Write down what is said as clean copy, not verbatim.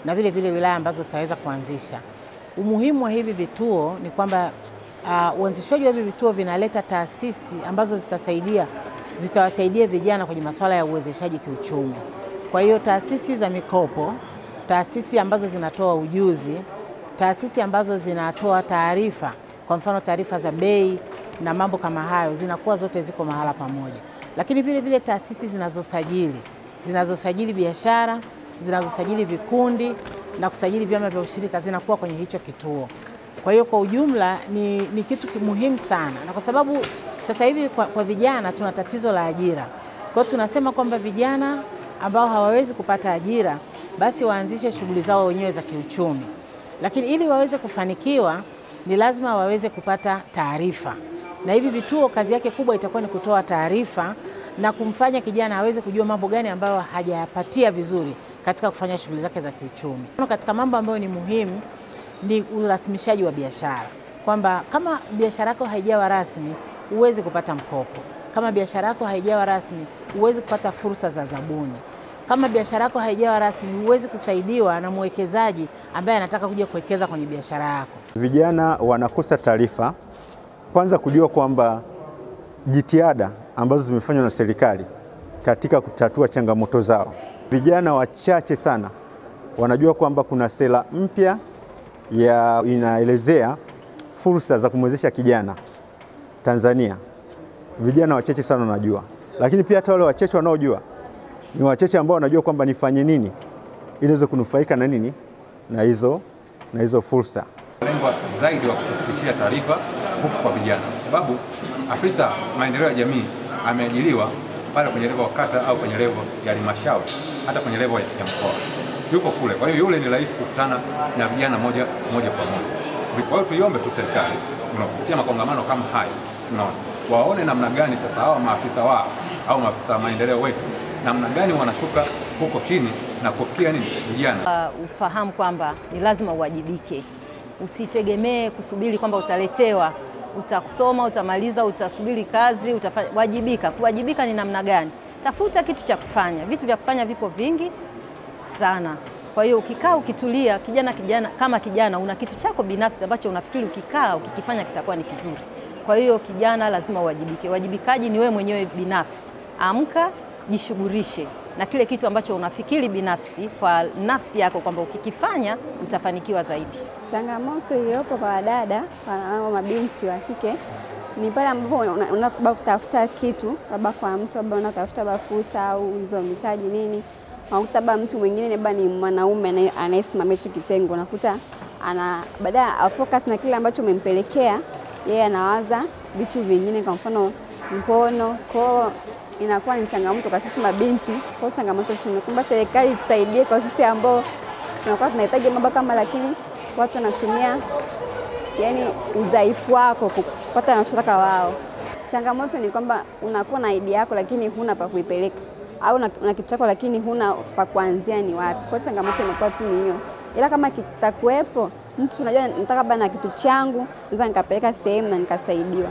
na vile vile wilaya ambazo tutaweza kuanzisha. Umuhimu wa hivi vituo ni kwamba uanzishaji wa hivi vituo vinaleta taasisi ambazo vitawasaidia vijana kwenye masuala ya uwezeshaji kiuchumi. Kwa hiyo taasisi za mikopo, taasisi ambazo zinatoa ujuzi, taasisi ambazo zinatoa taarifa, kwa mfano taarifa za bei na mambo kama hayo, zinakuwa zote ziko mahala pamoja. Lakini vile vile taasisi zinazosajili biashara, zinazosajili vikundi na kusajili vyama vya ushirika zinakuwa kwenye hicho kituo. Kwa hiyo kwa ujumla ni kitu muhimu sana, na kwa sababu sasa hivi kwa vijana tuna tatizo la ajira. Kwa hiyo tunasema kwamba vijana ambao hawawezi kupata ajira basi waanzishe shughuli zao wenyewe za kiuchumi. Lakini ili waweze kufanikiwa ni lazima waweze kupata taarifa. Na hivi vituo kazi yake kubwa itakuwa ni kutoa taarifa na kumfanya kijana aweze kujua mambo gani ambayo hajayapatia vizuri katika kufanya shughuli zake za kiuchumi. Katika mambo ambayo ni muhimu ni urasimishaji wa biashara. Kwamba kama biashara yako haijawa rasmi, huwezi kupata mkopo. Kama biashara yako haijawa rasmi, huwezi kupata fursa za zabuni. Kama biashara yako haijawa rasmi, huwezi kusaidiwa na mwekezaji ambaye anataka kuja kuwekeza kwenye biashara yako. Vijana wanakosa taarifa, kwanza kujua kwamba jitihada ambazo zimefanywa na serikali katika kutatua changamoto zao. Vijana wachache sana wanajua kwamba kuna sera mpya inaelezea fursa za kumwezesha kijana Tanzania. Vijana wachache sana wanajua. Lakini pia hata wale wachache wanaojua ni wachache ambao wanajua kwamba nifanye nini ili niweze kunufaika na nini na hizo fursa. Lengo zaidi wa kufikishia taarifa huku kwa vijana, sababu afisa maendeleo ya jamii ameajiriwa pale kwenye level ya kata au kwenye level ya halmashauri, hata kwenye level ya mkoa yuko kule. Kwa hiyo yule ni rahisi kukutana na vijana moja kwa moja. Kwa hiyo tuiombe tu serikali kupitia makongamano kama haya waone namna gani sasa hao maafisa wao au maafisa maendeleo wetu namna gani wanashuka huko chini na kufikia nini vijana. Ufahamu kwamba ni lazima uwajibike. Usitegemee kusubiri kwamba utaletewa, utakusoma, utamaliza, utasubiri kazi, wajibika. Kuwajibika ni namna gani? Tafuta kitu cha kufanya. Vitu vya kufanya vipo vingi sana. Kwa hiyo ukikaa ukitulia, kama kijana una kitu chako binafsi ambacho unafikiri ukikaa ukikifanya kitakuwa ni kizuri. Kwa hiyo kijana lazima uwajibike. Wajibikaji ni wewe mwenyewe binafsi. Amka, jishughulishe na kile kitu ambacho unafikiri binafsi kwa nafsi yako kwamba ukikifanya utafanikiwa zaidi. Changamoto iliyopo kwa wadada, kwa mabinti wa kike ni pale ambapo unataka kutafuta kitu labda kwa mtu ambaye unatafuta fursa au hizo mitaji nini, unakuta mtu mwingine ni mwanaume anayesimamia hicho kitengo, unakuta baada ya focus na kile ambacho umempelekea yeye anawaza vitu vingine, kwa mfano mkono. Kwa inakuwa ni changamoto kwa sisi mabinti. Kwa changamoto tunaomba serikali tusaidie kwa sisi ambao tunakuwa tunahitaji mambo kama, lakini watu wanatumia udhaifu wako kupata wanachotaka wao. Changamoto ni kwamba unakuwa na idea yako lakini huna pa kuipeleka, au una kitu chako lakini huna pa kuanzia ni wapi. Kwa changamoto inakuwa tu ni hiyo. Ila kama kitakuwepo mtu unajua nataka bana kitu changu, naweza nikapeleka sehemu na nikasaidiwa.